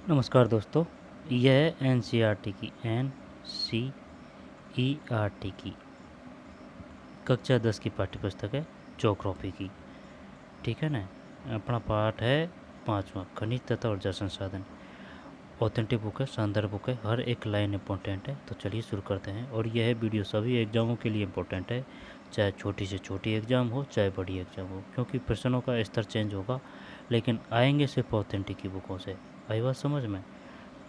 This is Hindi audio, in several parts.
नमस्कार दोस्तों, यह है एनसीईआरटी की की कक्षा 10 की पाठ्यपुस्तक है ज्योग्राफी की। ठीक है ना। अपना पाठ है 5वां, खनिज तथा ऊर्जा संसाधन। ऑथेंटिक बुक है, शानदार बुक है, हर एक लाइन इंपॉर्टेंट है। तो चलिए शुरू करते हैं। और यह वीडियो सभी एग्जामों के लिए इम्पोर्टेंट है, चाहे छोटी से छोटी एग्ज़ाम हो चाहे बड़ी एग्ज़ाम हो, क्योंकि प्रश्नों का स्तर चेंज होगा लेकिन आएंगे सिर्फ ऑथेंटिक की बुकों से। आई बात समझ में?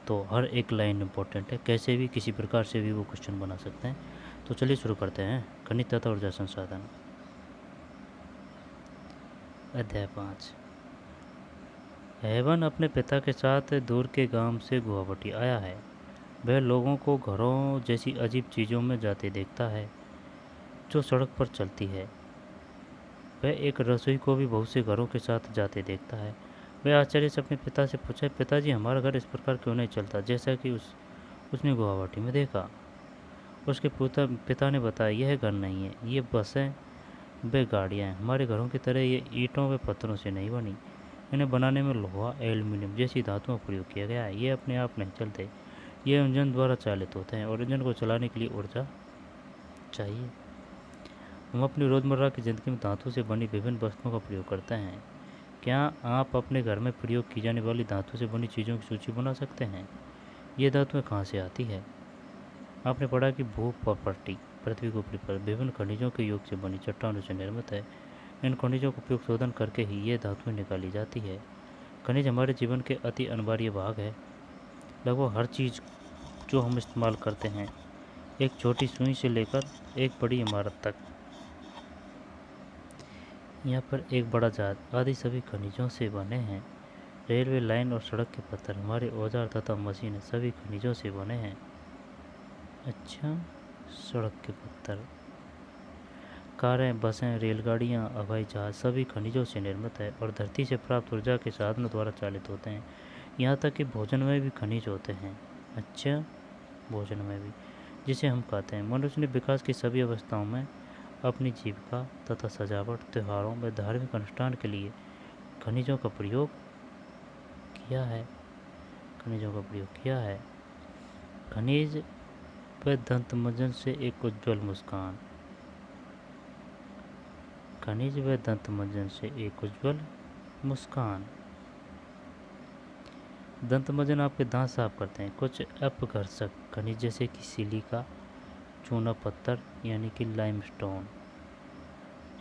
तो हर एक लाइन इम्पोर्टेंट है, कैसे भी किसी प्रकार से भी वो क्वेश्चन बना सकते हैं। तो चलिए शुरू करते हैं। खनिज तथा ऊर्जा संसाधन, अध्याय 5। हेवन अपने पिता के साथ दूर के गांव से गुवाहाटी आया है। वह लोगों को घरों जैसी अजीब चीज़ों में जाते देखता है जो सड़क पर चलती है। वह एक रसोई को भी बहुत से घरों के साथ जाते देखता है। वह आश्चर्य से अपने पिता से पूछा, पिताजी हमारा घर इस प्रकार क्यों नहीं चलता जैसा कि उसने गुवाहाटी में देखा। उसके पिता ने बताया, यह घर नहीं है, ये बसें वे गाड़ियाँ हैं। हमारे घरों की तरह ये ईंटों व पत्थरों से नहीं बनी। इन्हें बनाने में लोहा, एल्यूमिनियम जैसी धातुओं का प्रयोग किया गया है। ये अपने आप नहीं चलते, ये इंजन द्वारा चालित होते हैं और इंजन को चलाने के लिए ऊर्जा चाहिए। हम अपनी रोज़मर्रा की ज़िंदगी में धातु से बनी विभिन्न वस्तुओं का प्रयोग करते हैं। क्या आप अपने घर में प्रयोग की जाने वाली धातु से बनी चीज़ों की सूची बना सकते हैं? ये धातुएँ कहाँ से आती है? आपने पढ़ा कि भू प्रॉपर्टी पृथ्वी के ऊपरी पर विभिन्न खनिजों के योग से बनी चट्टानों से निर्मित है। इन खनिजों का उपयोग शोधन करके ही ये धातुएं निकाली जाती है। खनिज हमारे जीवन के अति अनिवार्य भाग है। लगभग हर चीज़ जो हम इस्तेमाल करते हैं, एक छोटी सुई से लेकर एक बड़ी इमारत तक, यहाँ पर एक बड़ा जहाज आदि सभी खनिजों से बने हैं। रेलवे लाइन और सड़क के पत्थर, हमारे औजार तथा मशीनें सभी खनिजों से बने हैं। अच्छा, सड़क के पत्थर, कारें, बसें, रेलगाड़ियाँ, हवाई जहाज सभी खनिजों से निर्मित है और धरती से प्राप्त ऊर्जा के साधनों द्वारा चालित होते हैं। यहाँ तक कि भोजन में भी खनिज होते हैं। अच्छा, भोजन में भी, जिसे हम खाते हैं। मनुष्य ने विकास की सभी अवस्थाओं में अपनी जीविका तथा सजावट, त्योहारों व धार्मिक अनुष्ठान के लिए खनिजों का प्रयोग किया है। खनिजों का प्रयोग किया है। खनिज व दंतमंजन से एक उज्ज्वल मुस्कान। खनिज व दंतमंजन से एक उज्ज्वल मुस्कान। दंतमंजन आपके दांत साफ करते हैं। कुछ अपघर्षक खनिज जैसे कि सिलिका, चूना पत्थर यानी कि लाइमस्टोन,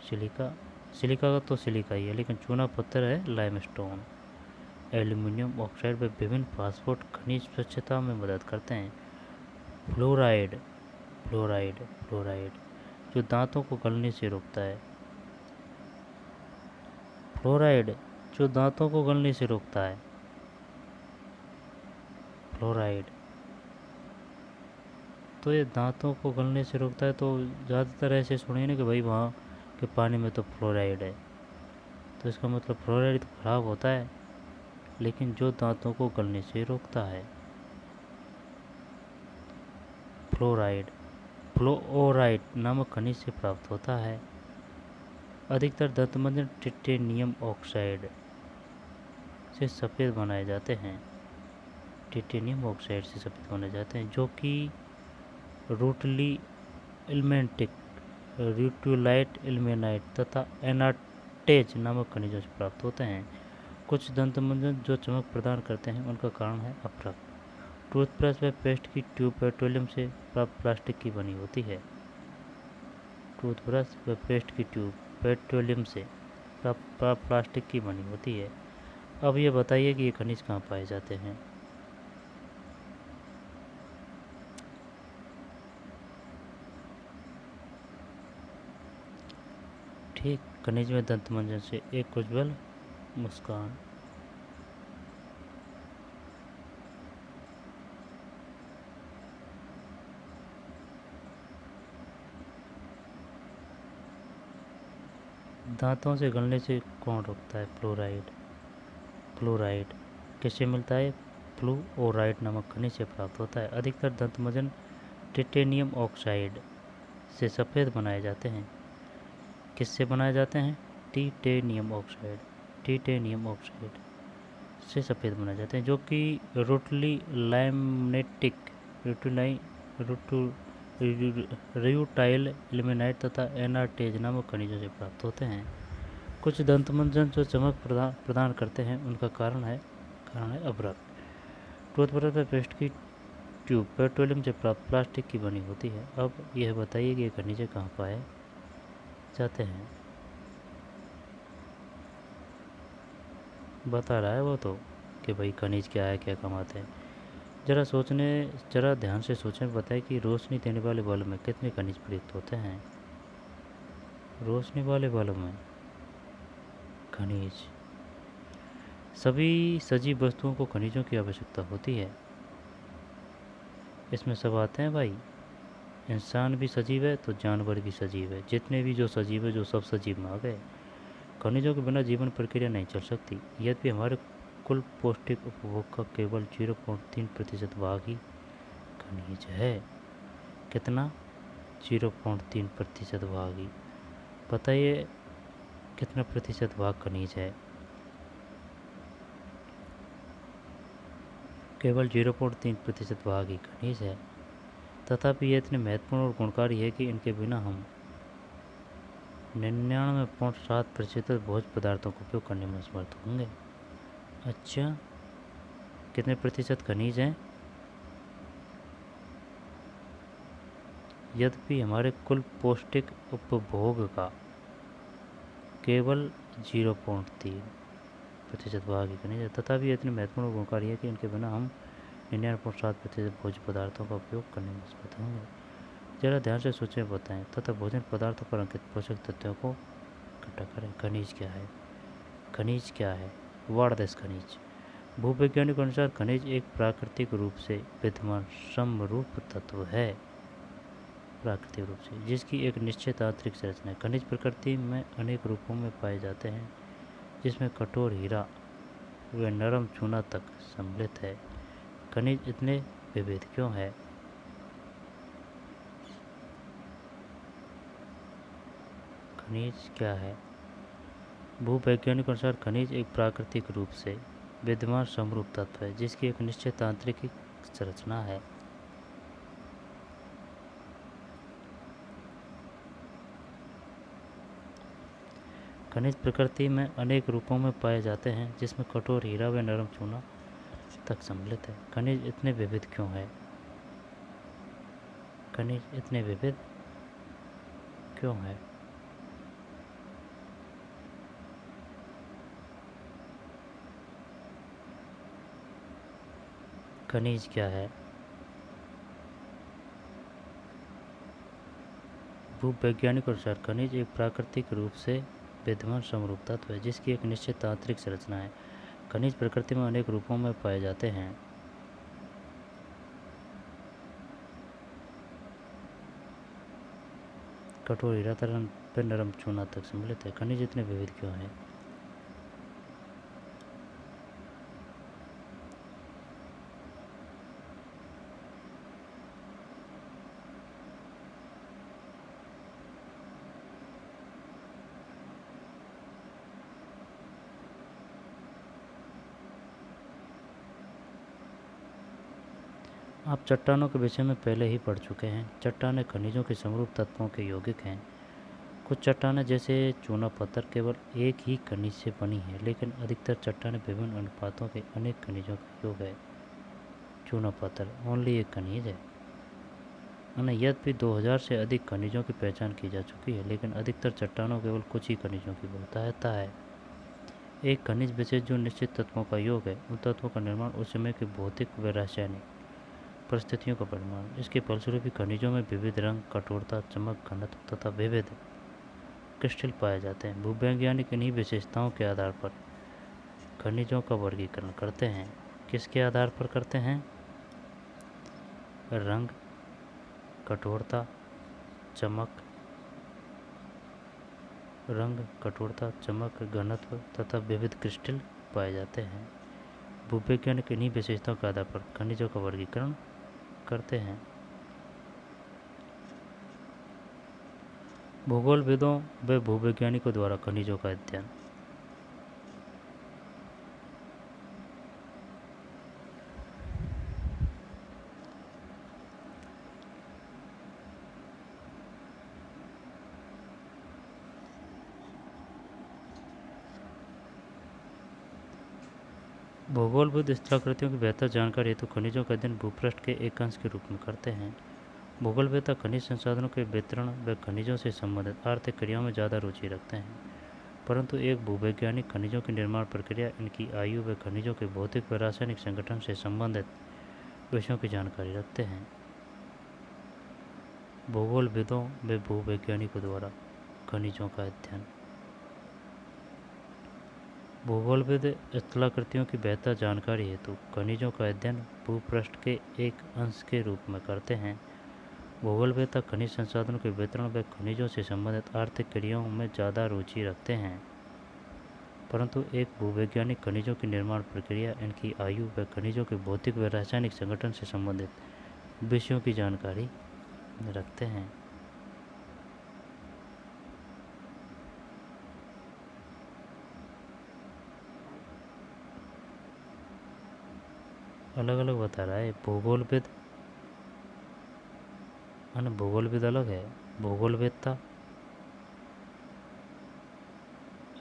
सिलिका सिलिका का तो सिलिका ही है, लेकिन चूना पत्थर है लाइमस्टोन, एल्यूमिनियम ऑक्साइड व विभिन्न फास्फोट खनिज स्वच्छता में मदद करते हैं। फ्लोराइड फ्लोराइड फ्लोराइड जो दांतों को गलने से रोकता है। फ्लोराइड जो दांतों को गलने से रोकता है। फ्लोराइड तो ये दांतों को गलने से रोकता है। तो ज़्यादातर ऐसे सुने ना कि भाई वहाँ के पानी में तो फ्लोराइड है, तो इसका मतलब फ्लोराइड तो खराब होता है, लेकिन जो दांतों को गलने से रोकता है। फ्लोराइड फ्लोओराइड नामक खनिज से प्राप्त होता है। अधिकतर दंतमंजन टिटेनियम ऑक्साइड से सफ़ेद बनाए जाते हैं। टिटेनियम ऑक्साइड से सफ़ेद बनाए जाते हैं, जो कि रूटली इल्मेंटिक, रूटुलाइट, इल्मेनाइट तथा एनाटेज नामक खनिजों से प्राप्त होते हैं। कुछ दंतमंजन जो चमक प्रदान करते हैं, उनका कारण है अपरक। टूथब्रश व पेस्ट की ट्यूब पेट्रोलियम से प्राप्त प्लास्टिक की बनी होती है। टूथब्रश व पेस्ट की ट्यूब पेट्रोलियम से प्राप्त प्लास्टिक की बनी होती है। अब ये बताइए कि ये खनिज कहाँ पाए जाते हैं? ठीक, खनिज में दंतमंजन से एक उज्ज्वल मुस्कान। दांतों से गलने से कौन रोकता है? फ्लोराइड। फ्लोराइड किससे मिलता है? फ्लूओराइड नामक खनिज से प्राप्त होता है। अधिकतर दंतमंजन टिटेनियम ऑक्साइड से सफ़ेद बनाए जाते हैं। किससे बनाए जाते हैं? Titanium oxide. टिटेनियम ऑक्साइड से सफ़ेद बनाए जाते हैं, जो कि रोटली लैमनेटिक रूटुलाई रूटू रियूटाइल इल्मेनाइट तथा एनार्टेज नामक खनिजों से प्राप्त होते हैं। कुछ दंतमंजन जो चमक प्रदान करते हैं, उनका कारण है अभ्रक। टूथब्रश व पेस्ट की ट्यूब पेट्रोलियम से प्राप्त प्लास्टिक की बनी होती है। अब यह बताइए कि ये खनिज कहाँ पाए जाते हैं। बता रहा है वो तो कि भाई खनिज क्या है, क्या कमाते हैं। जरा ध्यान से सोचें, बताएं कि रोशनी देने वाले बल्ब में कितने खनिज प्रयुक्त होते हैं। रोशनी वाले बल्ब में खनिज, सभी सजीव वस्तुओं को खनिजों की आवश्यकता होती है। इसमें सब आते हैं भाई, इंसान भी सजीव है तो जानवर भी सजीव है, जितने भी जो सजीव है जो सब सजीव में आ गए। खनिजों के बिना जीवन प्रक्रिया नहीं चल सकती। यद्यपि हमारे कुल पौष्टिक उपभोग का केवल 0.3% भाग ही खनिज है। कितना? 0.3% भाग ही। बताइए कितना प्रतिशत भाग खनिज है? केवल 0.3% भाग ही खनिज है। तथापि ये इतने महत्वपूर्ण और गुणकारी है कि इनके बिना हम 99.7% भोज्य पदार्थों का उपयोग करने में असमर्थ होंगे। अच्छा, कितने प्रतिशत खनिज हैं? यद्यपि हमारे कुल पौष्टिक उपभोग का केवल 0.3% भाग ही खनिज है। तथापि ये इतने महत्वपूर्ण और गुणकारी है कि इनके बिना हम 99.7% भोज्य पदार्थों का उपयोग करने में असमर्थ होंगे। जरा ध्यान से सोचें, बताएं तथा भोजन पदार्थों पर अंकित पोषक तत्वों को इकट्ठा करें। खनिज क्या है? खनिज क्या है? व्हाट दिस खनिज? भूवैज्ञानिक अनुसार खनिज एक प्राकृतिक रूप से विद्यमान समरूप तत्व है, प्राकृतिक रूप से, जिसकी एक निश्चित आंतरिक संरचना है। खनिज प्रकृति में अनेक रूपों में पाए जाते हैं, जिसमें कठोर हीरा व नरम चूना तक सम्मिलित है। खनिज इतने विविध क्यों है? खनिज क्या है? भूवैज्ञानिक अनुसार खनिज एक प्राकृतिक रूप से विद्यमान समरूप तत्व है, जिसकी एक निश्चित आंतरिक संरचना है। खनिज प्रकृति में अनेक रूपों में पाए जाते हैं, जिसमें कठोर हीरा व नरम चूना तक सम्मिलित है। खनिज इतने विविध क्यों है? खनिज इतने विविध क्यों है? खनिज क्या है? भूवैज्ञानिक अनुसार खनिज एक प्राकृतिक रूप से विद्यमान समरूप तत्व है, जिसकी एक निश्चित आंतरिक संरचना है। खनिज प्रकृति में अनेक रूपों में पाए जाते हैं। कठोर हीरा तरल पर नरम चूना तक सम्मिलित है। खनिज इतने विविध क्यों हैं? आप चट्टानों के विषय में पहले ही पढ़ चुके हैं। चट्टानें खनिजों के समरूप तत्वों के यौगिक हैं। कुछ चट्टानें जैसे चूना पत्थर केवल एक ही खनिज से बनी है, लेकिन अधिकतर चट्टानें विभिन्न अनुपातों के अनेक खनिजों का योग है। चूना पत्थर ओनली एक खनिज है। यद्यपि 2000 से अधिक खनिजों की पहचान की जा चुकी है, लेकिन अधिकतर चट्टानों केवल कुछ ही खनिजों की बताता है। एक खनिज विशेष जो निश्चित तत्वों का योग है, उन तत्वों का निर्माण उस समय के भौतिक व रासायनिक परिस्थितियों का परिणाम। इसके फलस्वरूप खनिजों में विविध रंग, कठोरता, चमक, घनत्व तथा विविध क्रिस्टल पाए जाते हैं। भूवैज्ञानिक इन्हीं विशेषताओं के आधार पर खनिजों का वर्गीकरण करते हैं। किसके आधार पर करते हैं? रंग, कठोरता, चमक, घनत्व तथा विविध क्रिस्टल पाए जाते हैं। भूवैज्ञानिक इन्हीं विशेषताओं के आधार पर खनिजों का वर्गीकरण करते हैं। भूगोलविदों व भूवैज्ञानिकों द्वारा खनिजों का अध्ययन। भूगोलविद स्थलाकृतियों की बेहतर जानकारी हेतु खनिजों का अध्ययन भूपृष्ठ के एक अंश के रूप में करते हैं। भूगोलवेत्ता खनिज संसाधनों के वितरण व खनिजों से संबंधित आर्थिक क्रियाओं में ज़्यादा रुचि रखते हैं, परंतु एक भूवैज्ञानिक खनिजों की निर्माण प्रक्रिया, इनकी आयु व खनिजों के भौतिक व रासायनिक संगठन से संबंधित विषयों की जानकारी रखते हैं। भूगोलविदों व भूवैज्ञानिकों द्वारा खनिजों का अध्ययन। भूगोलविद स्थलाकृतियों की बेहतर जानकारी हेतु खनिजों का अध्ययन भूपृष्ठ के एक अंश के रूप में करते हैं। भूगोलवेत्ता खनिज संसाधनों के वितरण व खनिजों से संबंधित आर्थिक क्रियाओं में ज़्यादा रुचि रखते हैं, परंतु एक भूवैज्ञानिक खनिजों की निर्माण प्रक्रिया, इनकी आयु व खनिजों के भौतिक व रासायनिक संगठन से संबंधित विषयों की जानकारी रखते हैं। अलग अलग बता रहा है भूगोलविद, भूगोलविद अलग है, भूगोलवेत्ता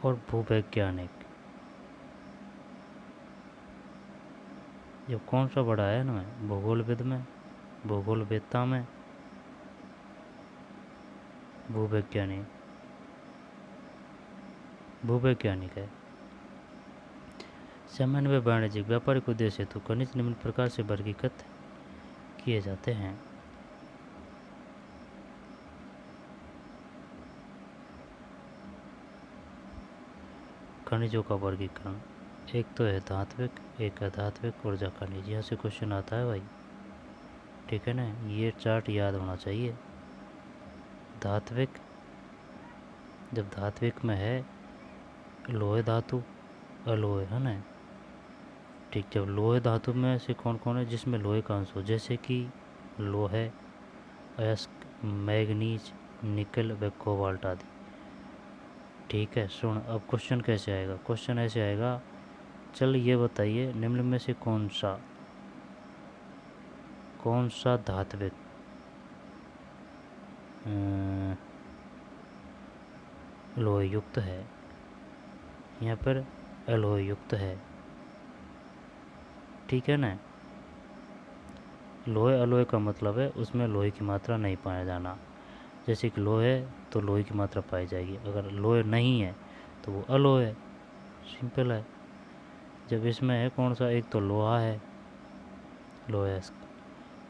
और भूवैज्ञानिक। ये कौन सा बड़ा है ना, भूगोलविद में, भूगोलवेत्ता में, भूवैज्ञानिक, भूवैज्ञानिक है। सामान्य व वाणिज्यिक व्यापारिक उद्देश्य हेतु खनिज निम्न प्रकार से वर्गीकृत किए जाते हैं। खनिजों का वर्गीकरण, एक तो है धात्विक, एक अधात्विक ऊर्जा खनिज। यहाँ से क्वेश्चन आता है भाई, ठीक है ना, ये चार्ट याद होना चाहिए। धात्विक, जब धात्विक में है लोहे धातु, अलोहे, है ना, ठीक। जब लोहे धातु में से कौन कौन है जिसमें लोहे का अंश हो, जैसे कि लोहे, अयस्क, मैग्नीज, निकल व कोबाल्ट आदि, ठीक है। सुन, अब क्वेश्चन कैसे आएगा, क्वेश्चन ऐसे आएगा, चल ये बताइए निम्न में से कौन सा धात्विक लोहे युक्त है, यहाँ पर अलोहे युक्त है, ठीक है ना। लोहे अलोहे का मतलब है उसमें लोहे की मात्रा नहीं पाया जाना। जैसे कि लोहे तो लोहे की मात्रा पाई जाएगी, अगर लोहे नहीं है तो वो अलोहे है, सिंपल है। जब इसमें है कौन सा, एक तो लोहा है, लोहे,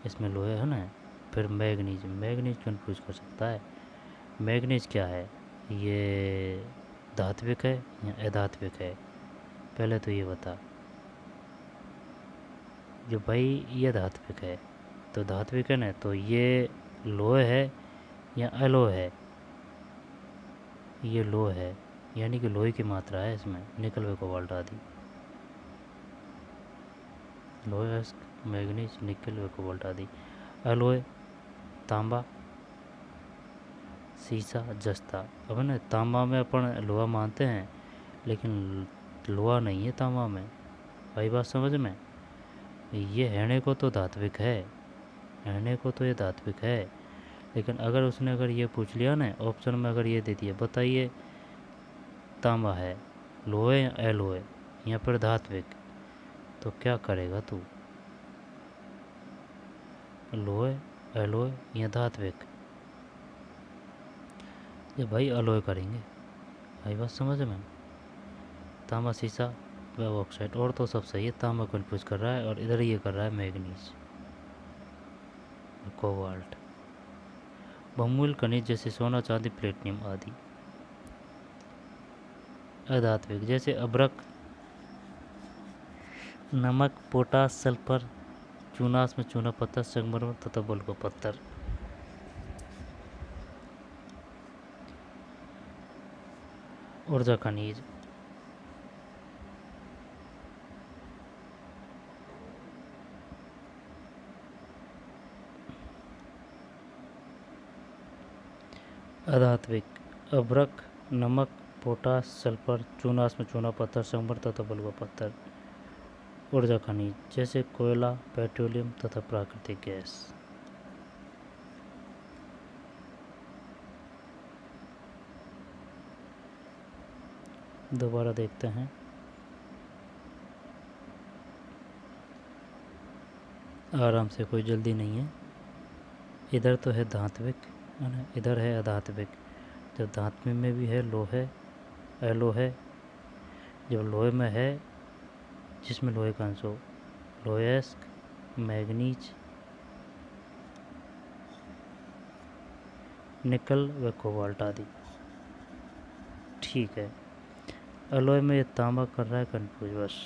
इसमें लोहे है ना। फिर मैग्नीज, मैग्नीज कन्फ्यूज कर सकता है। मैग्नीज क्या है, ये धात्विक है या अधात्विक है, पहले तो ये बता। जो भाई ये धात्विक है, तो धात्विक है ना, तो ये लोहे है या अलोहे है, ये लोहे है, यानी कि लोहे की मात्रा है इसमें, निकल व कोबाल्ट आदि। लोहे, मैग्नीज, निकल व कोबाल्ट आदि। अलोहे तांबा, सीसा, जस्ता। अब ना तांबा में अपन लोहा मानते हैं, लेकिन लोहा नहीं है तांबा में, भाई बात समझ में। ये हैने को तो धात्विक है, हैने को तो ये धात्विक है, लेकिन अगर उसने अगर ये पूछ लिया ना ऑप्शन में, अगर ये दे दिया, बताइए तांबा है, लोहे या अलोहे, यहाँ पर धात्विक, तो क्या करेगा तू, लोहे, अलोहे या धात्विक। ये भाई अलोहे करेंगे, भाई बात समझ में। तांबा, सीसा व ऑक्साइड, और तो सब सही है, तांबा कन्फ्यूज कर रहा है, और इधर ये कर रहा है मैग्नीज, कोबाल्ट। बहुमूल्य खनिज जैसे सोना, चांदी, प्लेटिनियम आदि। अधात्विक जैसे अभ्रक, नमक, पोटास, सल्फर, चूनास में चूना पत्थर, संगमरमर तथा बलुआ पत्थर। ऊर्जा खनिज, अधात्विक अभ्रक, नमक, पोटास, सल्फर, चूनास में चूना पत्थर, संगमरमर तथा बलुआ पत्थर। ऊर्जा खनिज जैसे कोयला, पेट्रोलियम तथा प्राकृतिक गैस। दोबारा देखते हैं। आराम से, कोई जल्दी नहीं है। इधर तो है धात्विक है ना, इधर है अधात्विक। जब धात्विक में भी है लोहे, अलोहे। जब लोहे में है, जिसमें लोहे का अंश हो, लोहेस्क, मैग्नीज, निकल व कोबाल्ट आदि। ठीक है। अलॉय में ये तांबा कर रहा है कन्फ्यूज बस।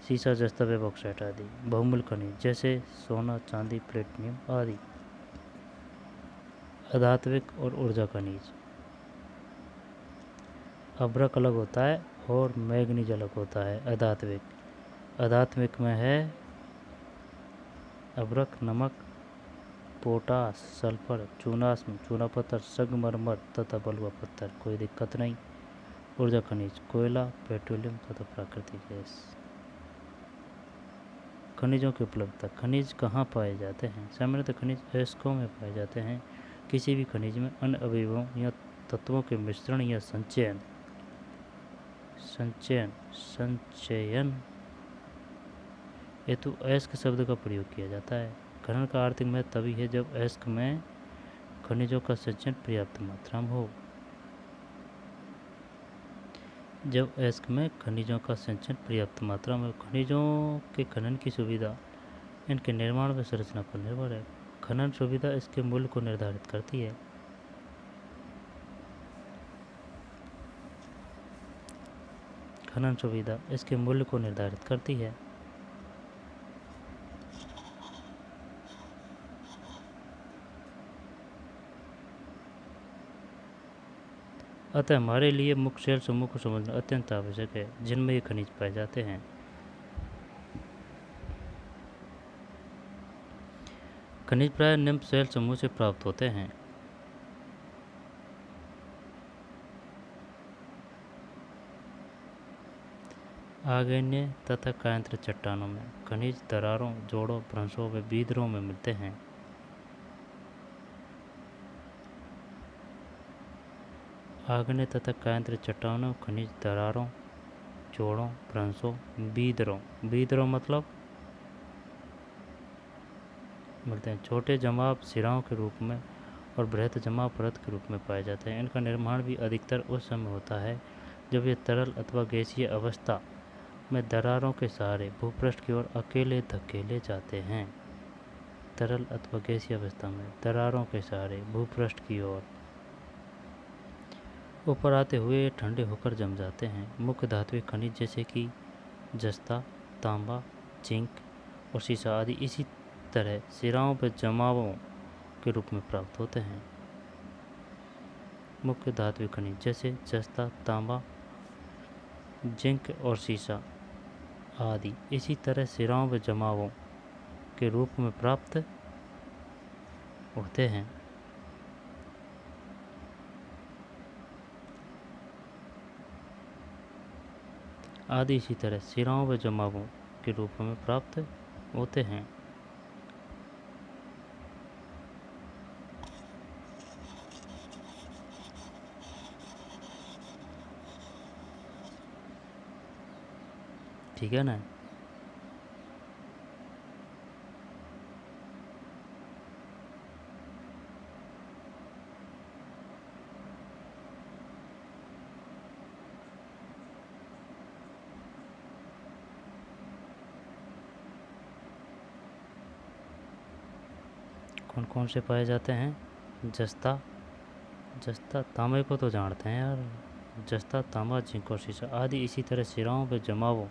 शीशा, जस्ता व बॉक्साइट आदि। बहुमूल्य खनिज जैसे सोना, चांदी, प्लेटिनियम आदि। अधात्विक और ऊर्जा खनिज। अभ्रक अलग होता है और मैग्नीज अलग होता है। अधात्विक में है अभ्रक, नमक, पोटास, सल्फर, चूनास्म, चूना पत्थर, संगमरमर तथा बलुआ पत्थर। कोई दिक्कत नहीं। ऊर्जा खनिज, कोयला, पेट्रोलियम तथा प्राकृतिक गैस। खनिजों की उपलब्धता। खनिज कहाँ पाए जाते हैं? सामान्यतः खनिज अयस्कों में पाए जाते हैं। किसी भी खनिज में अन्य अवयवों या तत्वों के मिश्रण या संचयन हेतु अयस्क शब्द का प्रयोग किया जाता है। खनन का आर्थिक महत्व तभी है जब अयस्क में खनिजों का संचयन पर्याप्त मात्रा में हो। जब अयस्क में खनिजों का संचयन पर्याप्त मात्रा में। खनिजों के खनन की सुविधा इनके निर्माण व संरचना पर निर्भर है। खनन सुविधा इसके मूल्य को निर्धारित करती है। खनन सुविधा इसके मूल्य को निर्धारित करती है। अतः हमारे लिए मुख्य शैल समूह को समझना अत्यंत आवश्यक है जिनमें ये खनिज पाए जाते हैं। खनिज प्राय निम्न शैल समूह से प्राप्त होते हैं। आग्नेय तथा कायांतर चट्टानों में खनिज दरारों, जोड़ों, भ्रंशों व बीदरों में मिलते हैं। आग्नेय तथा कायांतर चट्टानों में खनिज दरारों, जोड़ों, भ्रंशों, बीदरों मतलब मिलते हैं। छोटे जमाव सिराओं के रूप में और बृहत जमाव परत के रूप में पाए जाते हैं। इनका निर्माण भी अधिकतर उस समय होता है जब ये तरल अथवा गैसीय अवस्था में दरारों के सहारे भूपृष्ठ की ओर अकेले धकेले जाते हैं। तरल अथवा गैसीय अवस्था में दरारों के सहारे भूपृष्ठ की ओर ऊपर आते हुए ठंडे होकर जम जाते हैं। मुख्य धात्विक खनिज जैसे कि जस्ता, तांबा, जिंक और सीसा आदि इसी तरह सिराओं पर जमावों के रूप में प्राप्त होते हैं। मुख्य धात्विक खनिज जैसे जस्ता, तांबा, जिंक और सीसा आदि इसी तरह सिराओं पर जमावों के रूप में प्राप्त होते हैं। आदि इसी तरह सिराओं व जमावों के रूप में प्राप्त होते हैं। ठीक है ना? कौन कौन से पाए जाते हैं? जस्ता तांबे को तो जानते हैं यार। जस्ता, तांबा, जिंक और सीसा आदि इसी तरह सिराओं व जमावों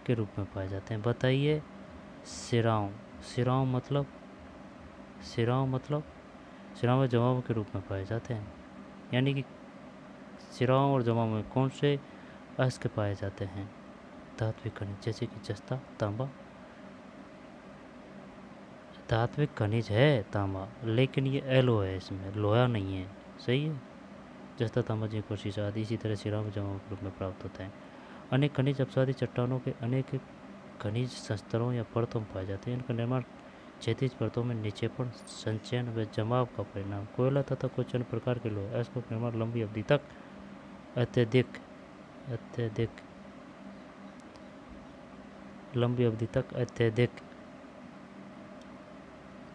के रूप में पाए जाते हैं। बताइए सिराओं सिराओं मतलब सिराओं व जमावों के रूप में पाए जाते हैं। यानी कि सिराओं और जमावों में कौन से अयस्क पाए जाते हैं? धात्विक खनिज जैसे कि जस्ता, तांबा। धात्विक खनिज है तांबा, लेकिन ये एलो है, इसमें लोहा नहीं है। सही है। जस्ता, तांबा, जिंक और सीसा आदि इसी तरह सिराओं व जमावों के रूप में प्राप्त होते हैं। अनेक खनिज अपसादी चट्टानों के अनेक खनिज संस्तरों या परतों में पाए जाते हैं। इनका निर्माण क्षैतिज परतों में निक्षेपण, संचयन व जमाव का परिणाम। कोयला तथा कुछ अन्य प्रकार के लोहे अयस्कों का निर्माण लंबी अवधि तक अत्यधिक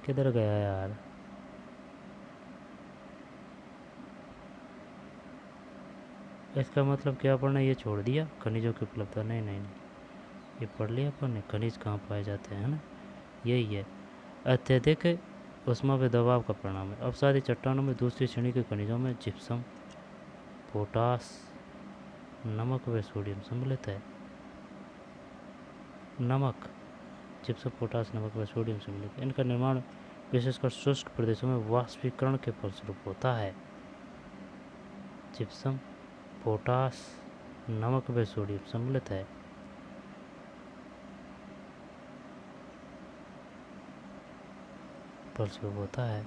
किधर गया यार? इसका मतलब क्या पढ़ना, ये छोड़ दिया? खनिजों की उपलब्धता, नहीं नहीं नहीं, ये पढ़ लिया अपन ने। खनिज कहाँ पाए जाते हैं, है ना, यही है। अत्यधिक उष्मा व दबाव का परिणाम है। अवसादी चट्टानों में दूसरी श्रेणी के खनिजों में जिप्सम, पोटास, नमक व सोडियम सम्मिलित है। नमक, जिप्सम, पोटास, नमक व सोडियम सम्मिलित है। इनका निर्माण विशेषकर शुष्क प्रदेशों में वाष्पीकरण के फलस्वरूप होता है। जिप्सम, पोटास, नमक व सोडियम सम्मिलित है। फलस्वरूप होता है।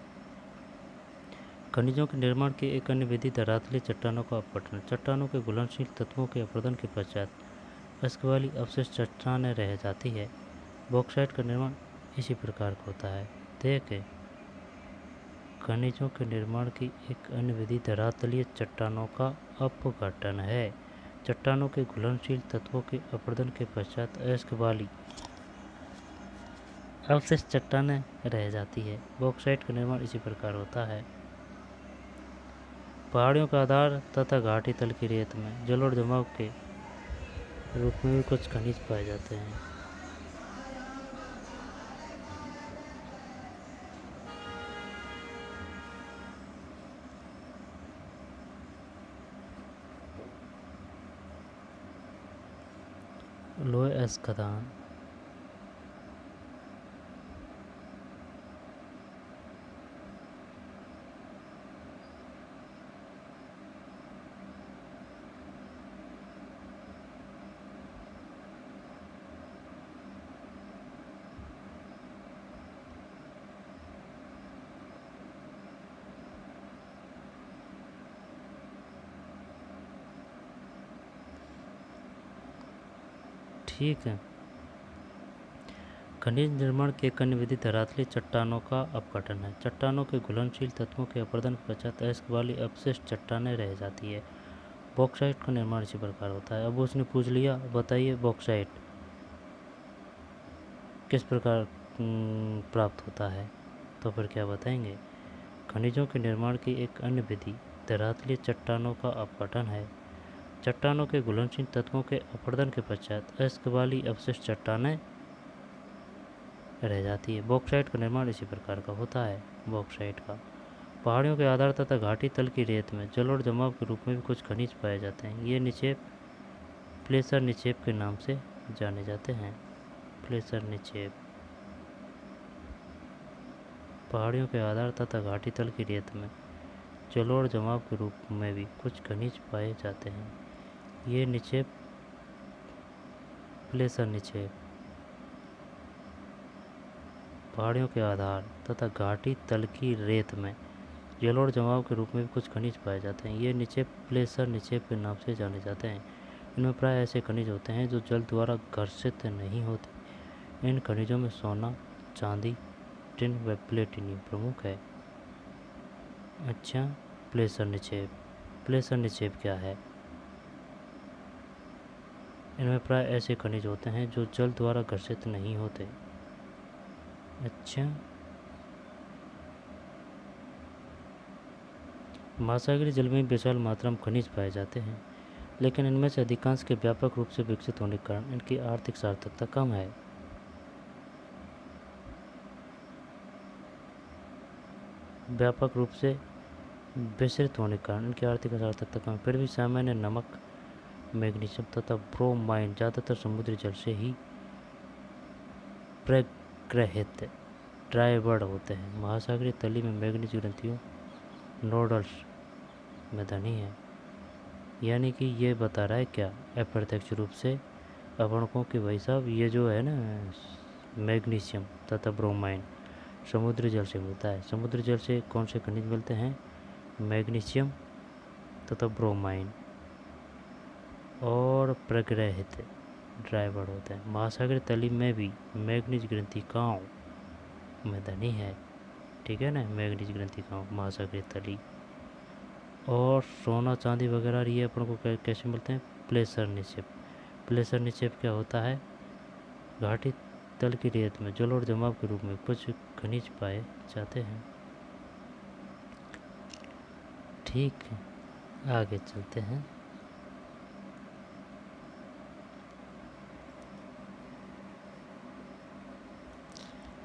खनिजों के निर्माण की एक अन्य विधि धरातलीय चट्टानों का अपघटन। चट्टानों के घुलनशील तत्वों के अपरदन के पश्चात अश्क वाली अवशिष्ट चट्टानें रह जाती है। बॉक्साइट का निर्माण इसी प्रकार का होता है। देखें, खनिजों के निर्माण की एक अन्य विधि धरातलीय चट्टानों का अपघटन है। चट्टानों के घुलनशील तत्वों के अपरदन के पश्चात अयस्क वाली अवशिष्ट चट्टानें रह जाती है। बॉक्साइट का निर्माण इसी प्रकार होता है। पहाड़ियों का आधार तथा घाटी तल की रेत में जलोढ़ जमाव के रूप में भी कुछ खनिज पाए जाते हैं। लोहे अयस्क खदान, ठीक है। खनिज निर्माण की एक अन्य विधि धरातलीय चट्टानों का अपघटन है। चट्टानों के घुलनशील तत्वों के अपरदन के पश्चात अयस्क वाली अवशिष्ट चट्टानें रह जाती है। बॉक्साइट का निर्माण इसी प्रकार होता है। अब उसने पूछ लिया, बताइए बॉक्साइट किस प्रकार प्राप्त होता है, तो फिर क्या बताएंगे? खनिजों के निर्माण की एक अन्य विधि धरातलीय चट्टानों का अपघटन है। चट्टानों के घुलनशील तत्वों के अपरदन के पश्चात अयस्क वाली अवशिष्ट चट्टानें रह जाती है। बॉक्साइट का निर्माण इसी प्रकार का होता है। बॉक्साइट का पहाड़ियों के आधार तथा घाटी तल की रेत में जलोढ़ जमाव के रूप में भी कुछ खनिज पाए जाते हैं। ये निक्षेप प्लेसर निक्षेप के नाम से जाने जाते हैं। प्लेसर निक्षेप पहाड़ियों के आधार तथा घाटी तल की रेत में जलोढ़ जमाव के रूप में भी कुछ खनिज पाए जाते हैं। ये निक्षेप प्लेसर निक्षेप पहाड़ियों के आधार तथा घाटी तल की रेत में जलोढ़ जमाव के रूप में भी कुछ खनिज पाए जाते हैं। ये निक्षेप प्लेसर निक्षेप के नाम से जाने जाते हैं। इनमें प्राय ऐसे खनिज होते हैं जो जल द्वारा घर्षित नहीं होते। इन खनिजों में सोना, चांदी, टिन व प्लेटिनियम प्रमुख है। अच्छा, प्लेसर निक्षेप। प्लेसर निक्षेप क्या है? इनमें प्राय ऐसे खनिज होते हैं जो जल द्वारा घर्षित नहीं होते। अच्छा, महासागरीय जल में विशाल मात्रा में खनिज पाए जाते हैं, लेकिन इनमें से अधिकांश के व्यापक रूप से विकसित होने के कारण इनकी आर्थिक सार्थकता कम है। व्यापक रूप से विस्तृत होने के कारण इनकी आर्थिक सार्थकता कम है। फिर भी सामान्य नमक, मैग्नीशियम तथा ब्रोमाइन ज़्यादातर समुद्री जल से ही प्रग्रहित ड्राइवर्ड होते हैं। महासागरीय तली में मैग्नीज ग्रंथियों नोडल्स में धनी है। यानी कि ये बता रहा है क्या, अप्रत्यक्ष रूप से अपणकों की, भाई साहब ये जो है ना मैग्नीशियम तथा ब्रोमाइन समुद्री जल से मिलता है। समुद्री जल से कौन से खनिज मिलते हैं? मैग्नीशियम तथा ब्रोमाइन, और प्रग्रहित ड्राइवर्ड होते हैं। महासागरीय तली में भी मैग्नीज ग्रंथिकाओं में धनी है। ठीक है ना, मैग्नीज ग्रंथिकाओं महासागरीय तली। और सोना, चांदी वगैरह ये अपन को कैसे मिलते हैं? प्लेसर निक्षेप। प्लेसर निक्षेप क्या होता है? घाटी तल की रेत में जलोढ़ जमाव के रूप में कुछ खनिज पाए जाते हैं। ठीक है, आगे चलते हैं।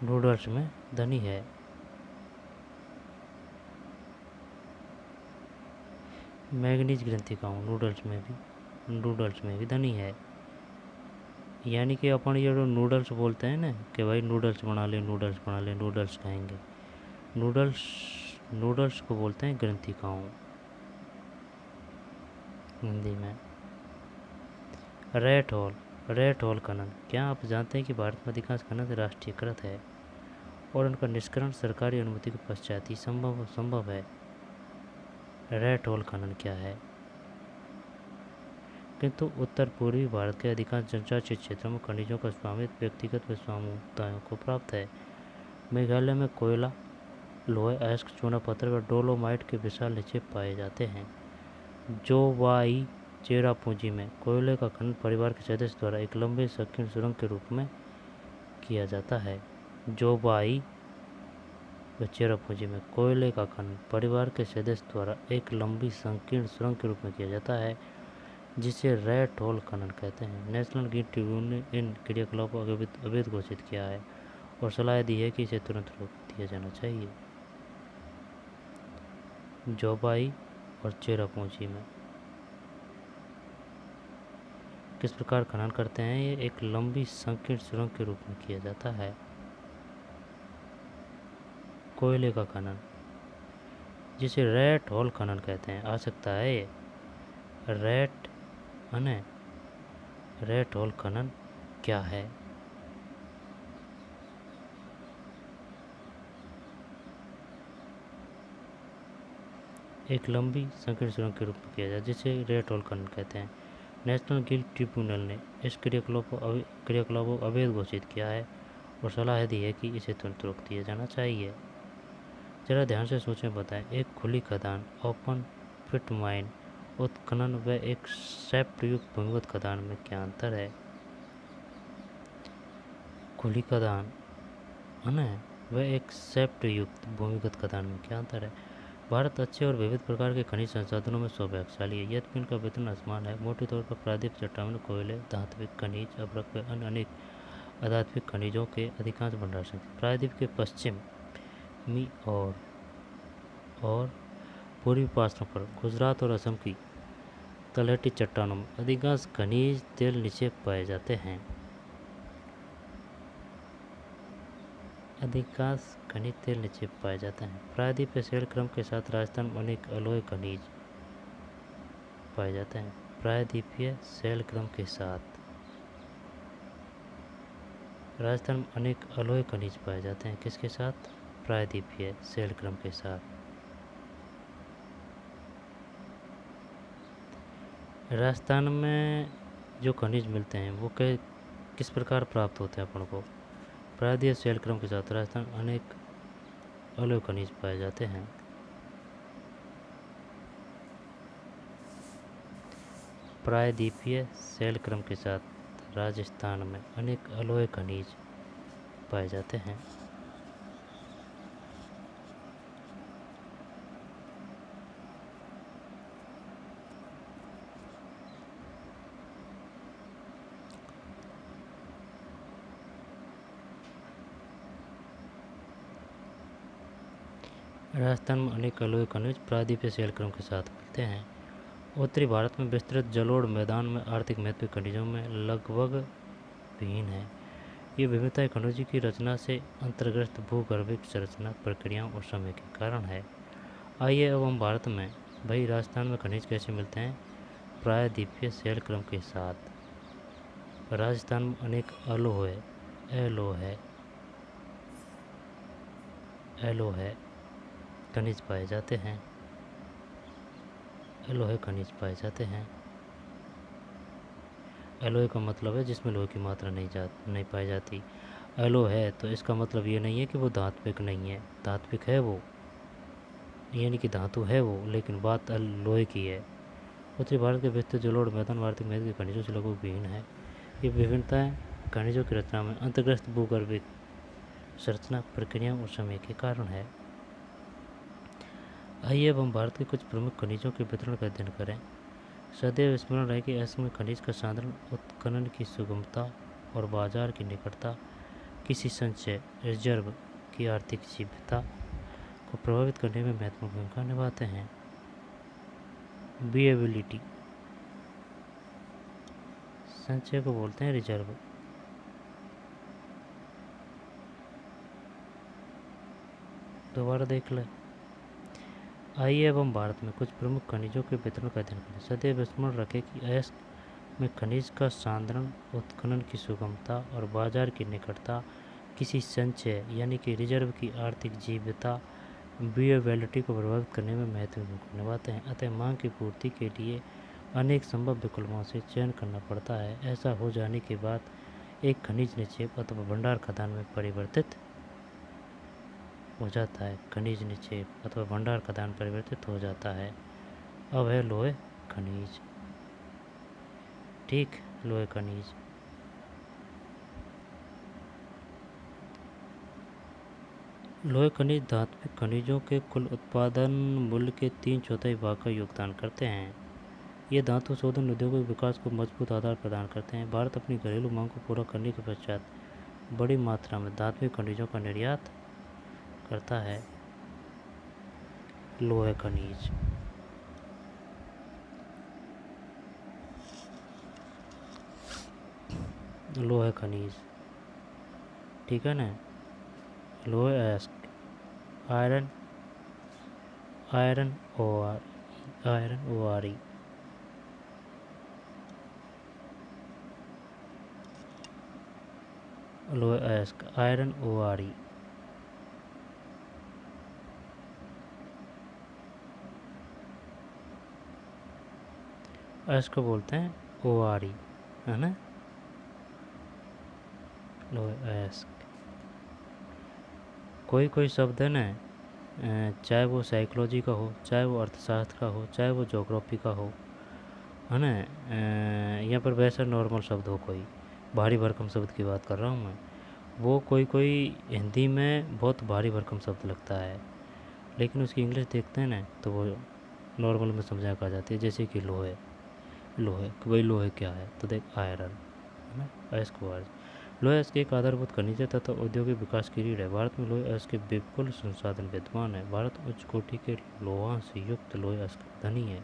नूडल्स में धनी है। मैग्नीज ग्रंथि का नूडल्स में भी धनी है। यानी कि अपन ये जो नूडल्स बोलते हैं ना कि भाई नूडल्स बना ले, नूडल्स खाएंगे। नूडल्स को बोलते हैं ग्रंथिकाओं हिंदी में। रेट होल खनन। क्या आप जानते हैं कि भारत में अधिकांश खनन राष्ट्रीयकृत है और उनका निष्करण सरकारी अनुमति के पश्चात ही संभव है। रेट होल खनन क्या है? किंतु उत्तर पूर्वी भारत के अधिकांश जनजातीय क्षेत्रों में खनिजों का स्वामित्व व्यक्तिगत व समुदायों को प्राप्त है। मेघालय में कोयला, लोहे, अयस्क, चूना पत्थर व डोलोमाइट के विशाल निक्षेप पाए जाते हैं। जोवाई चेरापूंजी में कोयले का खनन परिवार के सदस्य द्वारा एक लंबे संकीर्ण सुरंग के रूप में किया जाता है। जोवाई व चेरापूंजी में कोयले का खनन परिवार के सदस्य द्वारा एक लंबी संकीर्ण सुरंग के रूप में किया जाता है, जिसे रेट होल खनन कहते हैं। नेशनल ग्रीन ट्रिब्यूनल ने इन क्रियाकलापों को अवैध घोषित किया है और सलाह दी है कि इसे तुरंत रोक दिया जाना चाहिए। जोबाई और चेरापूंजी में किस प्रकार खनन करते हैं? ये एक लंबी संकीर्ण सुरंग के रूप में किया जाता है। कोयले का खनन, जिसे रेट होल खनन कहते हैं, आ सकता है ये रेट होल खनन क्या है? एक लंबी संकीर्ण सुरंग के रूप में किया जाए, जिसे रेट होल खनन कहते हैं। नेशनल गिल्ड ट्रिब्यूनल ने इस क्रियाकलाप को अवैध घोषित किया है और सलाह दी है कि इसे तुरंत रोक दिया जाना चाहिए। जरा ध्यान से सोचें, बताएं। एक खुली खदान ओपन पिट माइन उत्खनन व एक शैफ्ट युक्त भूमिगत खदान में क्या अंतर है? खुली खदान है ना, वह एक शैफ्ट युक्त भूमिगत खदान में क्या अंतर है? भारत अच्छे और विविध प्रकार के खनिज संसाधनों में सौभाग्यशाली है, यद्यपि इनका वितरण असमान है। मोटे तौर पर प्रायद्वीप चट्टान, कोयले, धात्विक खनिज, अभ्रक व अन्य अनेक अधात्विक खनिजों के अधिकांश भंडार हैं। प्रायद्वीप के पश्चिमी और पूर्वी पार्श्व पर गुजरात और असम की तलहटी चट्टानों में अधिकांश खनिज तेल निक्षेप पाए जाते हैं। प्रायद्वीप के शैल क्रम के साथ राजस्थान में अनेक अलोय खनिज पाए जाते हैं। प्रायद्वीपीय शैल क्रम के साथ राजस्थान में अनेक अलोय खनिज पाए जाते हैं। किसके साथ? प्रायद्वीपीय शैल क्रम के साथ। राजस्थान में जो खनिज मिलते हैं वो किस प्रकार प्राप्त होते हैं अपन को? प्रायद्वीपीय शैल क्रम के साथ राजस्थान अनेक अलोय खनिज पाए जाते हैं। प्रायद्वीपीय शैल क्रम के साथ राजस्थान में अनेक अलोय खनिज पाए जाते हैं। राजस्थान में अनेक अलोय खनिज प्रायद्वीपीय शैल क्रम के साथ मिलते हैं। उत्तरी भारत में विस्तृत जलोढ़ मैदान में आर्थिक महत्व के खनिजों में लगभग भिन्न है। ये विविधता खनिजों की रचना से अंतर्ग्रस्त भूगर्भिक संरचना प्रक्रियाओं और समय के कारण है। आइए अब हम भारत में भाई राजस्थान में खनिज कैसे मिलते हैं? प्रायद्वीपीय शैल क्रम के साथ राजस्थान में अनेक एलोहे खनिज पाए जाते हैं। एलोहे खनिज पाए जाते हैं। एलोहे का मतलब है जिसमें लोहे की मात्रा नहीं पाई जाती। एलो है तो इसका मतलब ये नहीं है कि वो धात्विक नहीं है, धात्विक है वो, यानी कि धातु है वो, लेकिन बात लोहे की है। उत्तरी भारत के विस्तृत जलोढ़ मैदान भारतीय मैद के खनिजों से लगभग भिन्न है। ये विभिन्नताएं खनिजों की रचना में अंतर्ग्रस्त भूगर्भिक संरचना प्रक्रिया और समय के कारण है। आइए अब हम भारत के कुछ प्रमुख खनिजों के वितरण का अध्ययन करें। सदैव स्मरण रहे कि असम में खनिज का साधन, उत्खनन की सुगमता और बाजार की निकटता किसी संचय रिजर्व की आर्थिक जीवटता को प्रभावित करने में महत्वपूर्ण भूमिका निभाते हैं। विएबिलिटी संचय को बोलते हैं रिजर्व। दोबारा देख लें। आइए अब हम भारत में कुछ प्रमुख खनिजों के वितरण का अध्ययन करें। सदैव स्मरण रखें कि अयस्क में खनिज का सांद्रण, उत्खनन की सुगमता और बाजार की निकटता किसी संचय यानी कि रिजर्व की आर्थिक जीवटता विएबिलिटी को प्रभावित करने में महत्वपूर्ण भूमिका निभाते हैं। अतः मांग की पूर्ति के लिए अनेक संभव विकल्पों से चयन करना पड़ता है। ऐसा हो जाने के बाद एक खनिज निक्षेप अथवा भंडार खदान में परिवर्तित हो जाता है। खनिज निक्षेप अथवा भंडार खदान परिवर्तित हो जाता है। अब है लोहे खनिज। ठीक, लोहे खनिज लोहे खनिज धात्विक खनिजों के कुल उत्पादन मूल्य के 3/4 भाग का योगदान करते हैं। ये धातु शोधन उद्योगों के विकास को मजबूत आधार प्रदान करते हैं। भारत अपनी घरेलू मांग को पूरा करने के पश्चात बड़ी मात्रा में धात्विक खनिजों का निर्यात करता है। लोहे खनिज लोहे खनिज ठीक है ना। लोहे अयस्क, आयरन आयरन ओआरई लोहे अयस्क, आयरन ओआरई अयस्क को बोलते हैं ओआरई, है ना। लोहे अयस्क कोई शब्द है ना, चाहे वो साइकोलॉजी का हो, चाहे वो अर्थशास्त्र का हो, चाहे वो ज्योग्राफी का हो, है ना। यहाँ पर वैसा नॉर्मल शब्द हो, कोई भारी भरकम शब्द की बात कर रहा हूँ मैं, वो कोई हिंदी में बहुत भारी भरकम शब्द लगता है, लेकिन उसकी इंग्लिश देखते हैं ना तो वो नॉर्मल में समझा आ जाती है। जैसे कि लोहे वही लोहे क्या है तो देख आयरन, है ना। अयस्क लोहे अयस्क एक आधारभूत खनिज तथा औद्योगिक विकास की रीढ़ है। भारत में लोहे अयस्क के विपुल संसाधन विद्यमान है। भारत उच्च कोटि के लोहा से युक्त लोहे अयस्क धनी है।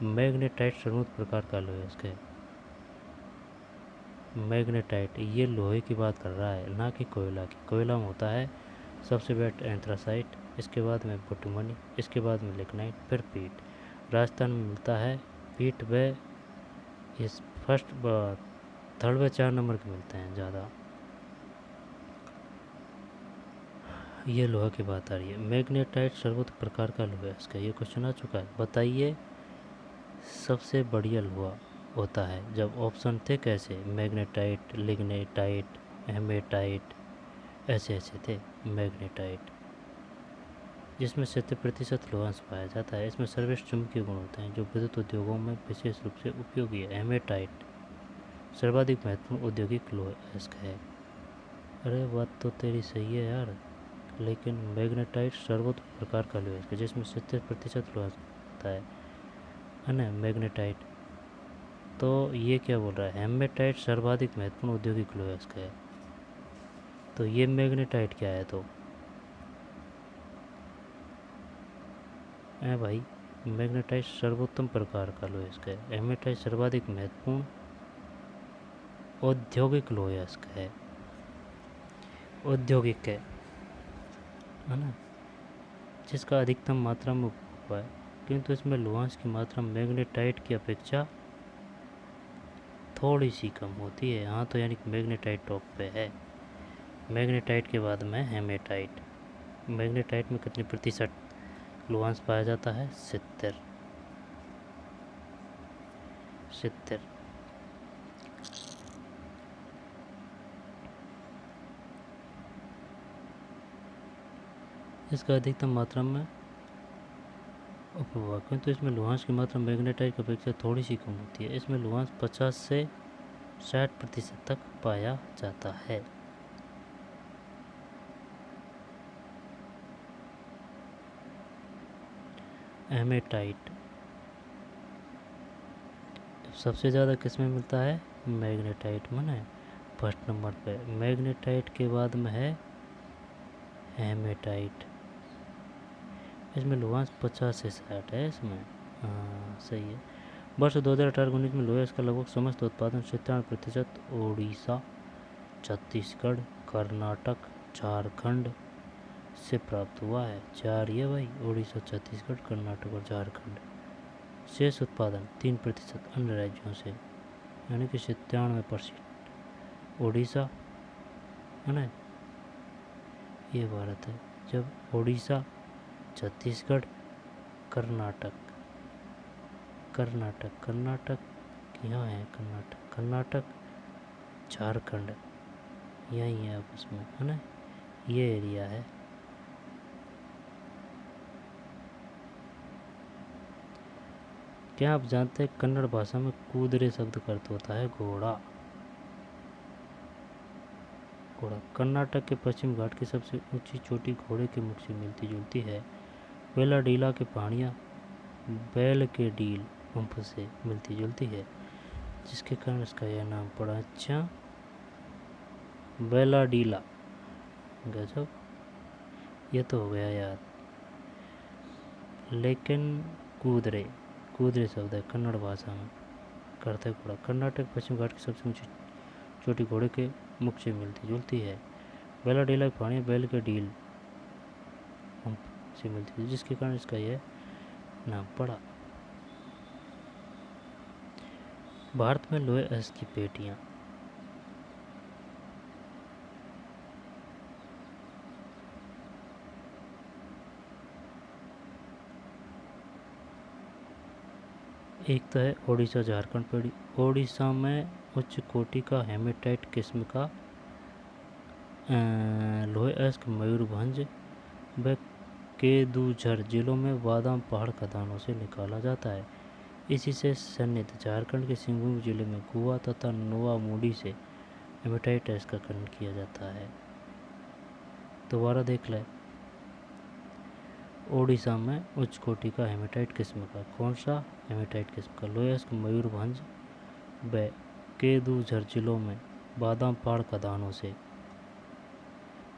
मैग्नेटाइट सर्वोच्च प्रकार का लोहे अयस्क है। मैग्नेटाइट ये लोहे की बात कर रहा है, ना कि कोयला की। कोयला में होता है सबसे बेस्ट एंथ्रासाइट, इसके बाद में बटुमनी, इसके बाद में लिग्नाइट, फिर पीट। राजस्थान में मिलता है पीट व इस फर्स्ट थर्ड व 4 नंबर के मिलते हैं ज़्यादा। ये लोहा की बात आ रही है। मैग्नेटाइट सर्वोच्च प्रकार का लोहा इसका ये क्वेश्चन आ चुका है। बताइए सबसे बढ़िया लोहा होता है। जब ऑप्शन थे कैसे, मैग्नेटाइट, लिग्नेटाइट, हेमेटाइट, ऐसे थे। मैग्नेटाइट जिसमें 70% लोहांश पाया जाता है। इसमें सर्वश्रेष्ठ चुंबकीय गुण होते हैं जो विद्युत उद्योगों में विशेष रूप से उपयोगी है। हेमेटाइट सर्वाधिक महत्वपूर्ण औद्योगिक लोहा अयस्क है। अरे बात तो तेरी सही है यार, लेकिन मैग्नेटाइट सर्वोच्च प्रकार का लोहा है जिसमें 70% लोहा होता है ना। मैग्नेटाइट तो ये क्या बोल रहा है, हेमेटाइट सर्वाधिक महत्वपूर्ण औद्योगिक लोहा है। तो ये मैग्नेटाइट क्या है तो भाई मैग्नेटाइट सर्वोत्तम प्रकार का लोहा है। हेमेटाइट सर्वाधिक महत्वपूर्ण औद्योगिक लोहा है। औद्योगिक है ना, जिसका अधिकतम मात्रा में उपयोग हुआ है, किंतु इसमें लोहांश की मात्रा मैग्नेटाइट की अपेक्षा थोड़ी सी कम होती है। हाँ तो यानी कि मैग्नेटाइट टॉप पे है। मैग्नेटाइट के बाद में हेमेटाइट। मैग्नेटाइट में कितने प्रतिशत लोहांश पाया जाता है, 70। इसका अधिकतम मात्रा में उपभोग, तो इसमें लोहांश की मात्रा मैग्नेटाइट की अपेक्षा थोड़ी सी कम होती है। इसमें लोहांश 50 से 60% तक पाया जाता है। हेमेटाइट सबसे ज़्यादा किस में मिलता है? मैग्नेटाइट में है फर्स्ट नंबर पे। मैग्नेटाइट के बाद में है हेमेटाइट। इसमें लोहांश 50 से 60 है इसमें। हाँ सही है। वर्ष 2018-19 में लोहे इसका लगभग समस्त उत्पादन 97% ओडिशा, छत्तीसगढ़, कर्नाटक, झारखंड से प्राप्त हुआ है। चार ये भाई, ओडिशा, छत्तीसगढ़, कर्नाटक और झारखंड। शेष उत्पादन 3% अन्य राज्यों से, यानी कि 97% ओडिशा है ना, ये भारत है। जब ओडिशा, छत्तीसगढ़, कर्नाटक यहाँ है, कर्नाटक, झारखंड यही है आपस में, है ना, ये एरिया है। क्या आप जानते हैं कन्नड़ भाषा में कूदरे शब्द का अर्थ होता है घोड़ा? कर्नाटक के पश्चिम घाट की सबसे ऊंची चोटी घोड़े के मुख से मिलती जुलती है। वेलाडीला की पहाड़ियाँ बैल के डील पंप से मिलती जुलती है, जिसके कारण इसका यह नाम पड़ा। अच्छा, वेलाडीला, गजब, ये तो हो गया यार। लेकिन कूदरे शब्द है कन्नड़ भाषा में, करते घोड़ा। कर्नाटक पश्चिम घाट की सबसे ऊंची चोटी घोड़े के मुख से मिलती जुलती है। वेलाडीला की पहाड़ियाँ बैल के डील पंप से मिलती है, जिसके कारण इसका यह नाम पड़ा। भारत में लोहे अयस्क की पेटियाँ एक तो है ओडिशा झारखंड पेड़ी। ओडिशा में उच्च कोटि का हेमेटाइट किस्म का लोहे अयस्क मयूरभंज व केदुझर जिलों में बादाम पहाड़ खदानों से निकाला जाता है। इसी से सन्निहित झारखंड के सिंहभूम जिले में गुआ तथा नोवामुडी से हेमेटाइट अयस्क का खनन किया जाता है। दोबारा देख लें, ओडिशा में उच्च कोटि का हेमेटाइट किस्म का, कौन सा हेमेटाइट किस्म का, लोहे अयस्क मयूरभंज व केदुझर जिलों में बादाम पहाड़ खदानों से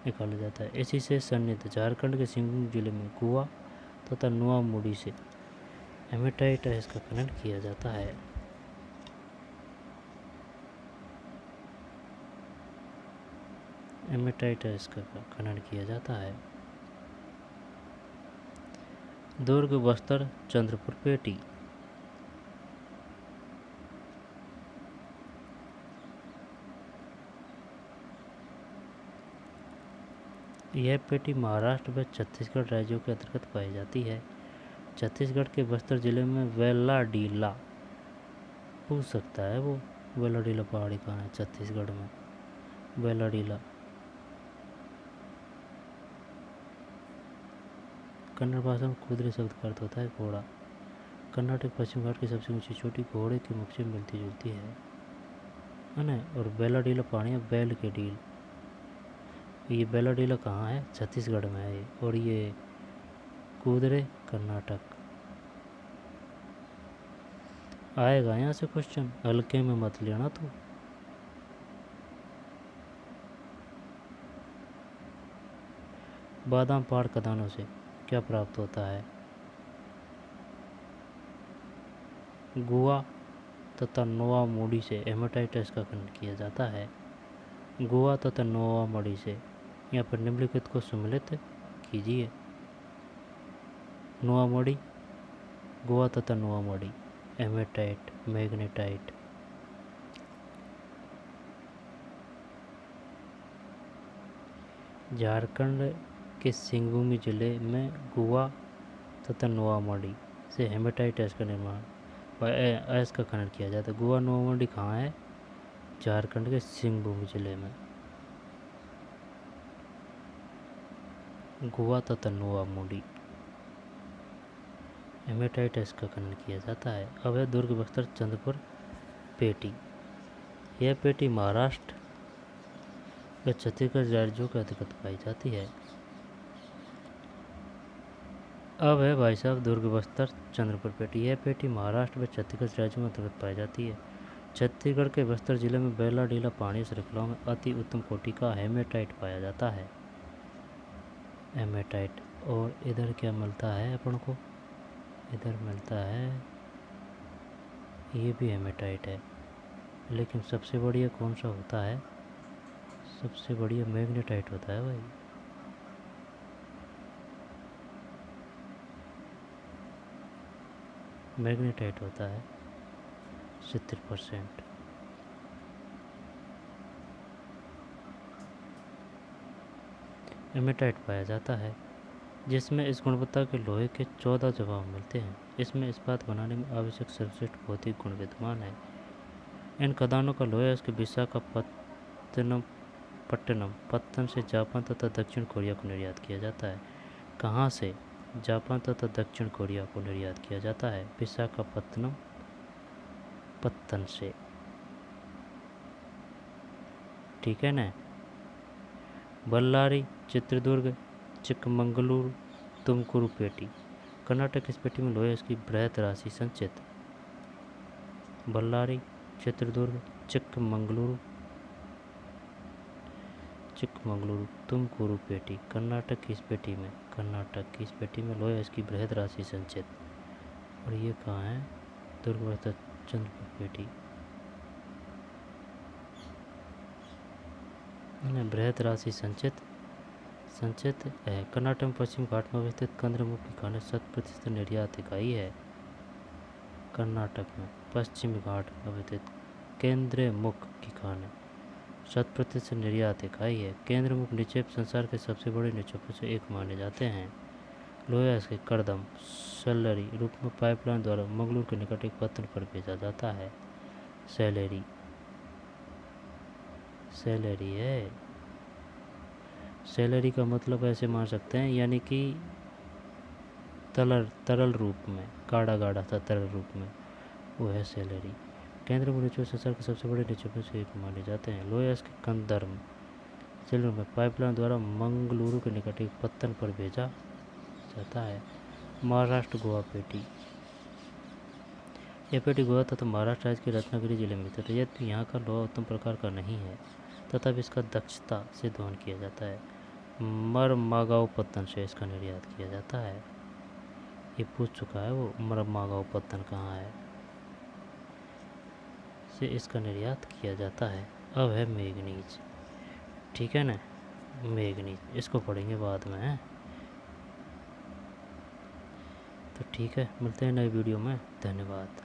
निकाला जाता है। इसी से सन्निहित झारखंड के सिंहभूम जिले में गुआ तथा नोवामुडी से हेमेटाइट अयस्क का खनन किया जाता है। हेमेटाइट अयस्क का खनन किया जाता है। दुर्ग, बस्तर, चंद्रपुर पेटी। यह पेटी महाराष्ट्र व छत्तीसगढ़ राज्यों के अंतर्गत पाई जाती है। छत्तीसगढ़ के बस्तर जिले में वेलाडीला, पूछ सकता है वो, वेलाडीला पहाड़ी कहाँ है छत्तीसगढ़ में? वेलाडीला। कन्नड़ भाषा में कूदरे शब्द का अर्थ होता है घोड़ा। कर्नाटक पश्चिम घाट की सबसे ऊंची चोटी घोड़े के मुख से मिलती जुलती है ना। और वेलाडीला पहाड़ियाँ बैल के डील, ये वेलाडीला कहाँ है? छत्तीसगढ़ में है। और ये कूदरे कर्नाटक। आएगा यहाँ से क्वेश्चन, हल्के में मत लेना तू। बादाम पहाड़ खदानों से क्या प्राप्त होता है? गुआ तथा नोवामुडी से हेमेटाइट अयस्क का खनन किया जाता है। गुआ तथा नोवामुडी से, यहाँ पर निम्नलिखित को सम्मिलित कीजिए। नोवामुडी, गुआ तथा नोवामुडी, हेमेटाइट, मैग्नेटाइट। झारखंड के सिंहभूम जिले में गुआ तथा नोवामुडी से हेमेटाइट अयस्क का निर्माण अयस्क का खनन किया जाता है। गुआ नोवामुडी कहाँ है? झारखंड के सिंहभूम जिले में। गुआ तथा नोवामुडी हेमेटाइट अयस्क का खनन किया जाता है। अब है दुर्ग, बस्तर, चंद्रपुर पेटी। यह पेटी महाराष्ट्र व छत्तीसगढ़ राज्यों के अंतर्गत पाई जाती है। अब है भाई साहब दुर्ग बस्तर चंद्रपुर पेटी। यह पेटी महाराष्ट्र व छत्तीसगढ़ राज्यों में अंतर्गत पाई जाती है। छत्तीसगढ़ के बस्तर जिले में बेला ढीला पहाड़ी श्रृंखलाओं में अति उत्तम कोटि का हेमेटाइट पाया जाता है। हेमेटाइट। और इधर क्या मिलता है अपन को? इधर मिलता है, ये भी हेमेटाइट है, लेकिन सबसे बढ़िया कौन सा होता है? सबसे बढ़िया मैग्नेटाइट होता है भाई। मैग्नेटाइट होता है 70%। हेमेटाइट पाया जाता है जिसमें इस गुणवत्ता के लोहे के 14 जवाब मिलते हैं। इसमें इस्पात बनाने में आवश्यक सर्वश्रेष्ठ भौतिक गुण विद्यमान है। इन खदानों का लोहा इसके विशाखापत्तनम पत्तन से जापान तथा दक्षिण कोरिया को निर्यात किया जाता है। कहाँ से? जापान तथा दक्षिण कोरिया को निर्यात किया जाता है विशाखापत्तनम पत्तन से। ठीक है ना। बल्लारी, चित्रदुर्ग, चिक्कमंगलुरु, तुमकुरु पेटी। कर्नाटक इस पेटी में लोहे इसकी बृहत राशि संचित। बल्लारी, चित्रदुर्ग, चिक्कमंगलुरु, तुमकुरु पेटी। कर्नाटक की इस पेटी में लोहे इसकी बृहत राशि संचित। और ये कहाँ है? दुर्ग बस्तर चंद्रपुर पेटी। बृहत राशि संचित है। कर्नाटक में पश्चिम घाट में अवस्थित केंद्रमुख की खाने 100% निर्यात इकाई है। कर्नाटक में पश्चिम घाट में अवस्थित केंद्रमुख की खाने 100% निर्यात इकाई है। केंद्रमुख निक्षेप संसार के सबसे बड़े निक्षेपों से एक माने जाते हैं। लोहा इसके करदम सैलरी रूप में पाइपलाइन द्वारा मंगलूर के निकट एक पत्तन पर भेजा जाता है। सैलरी है। सैलरी का मतलब ऐसे मान सकते हैं, यानी कि तरल रूप में, गाढ़ा सा तरल रूप में, वो है सैलरी। केंद्र में निक्षेप संसार के सबसे बड़े निक्षेपों से एक माने जाते हैं। लोहा इसके कंदर्म सिलेंडर में पाइपलाइन द्वारा मंगलुरु के निकट एक पत्तन पर भेजा जाता है। महाराष्ट्र गोवा पेटी। यह पेटी गोवा तथा महाराष्ट्र राज्य के रत्नागिरी जिले में स्थित है। यद्यपि यहाँ का लोहा उत्तम प्रकार का नहीं है, तथापि इसका दक्षता से दोहन किया जाता है। मरमागांव पत्तन से इसका निर्यात किया जाता है। ये पूछ चुका है वो, मरमागांव पत्तन कहाँ है, से इसका निर्यात किया जाता है। अब है मैंगनीज। ठीक है ना, मैंगनीज इसको पढ़ेंगे बाद में है। तो ठीक है, मिलते हैं नए वीडियो में। धन्यवाद।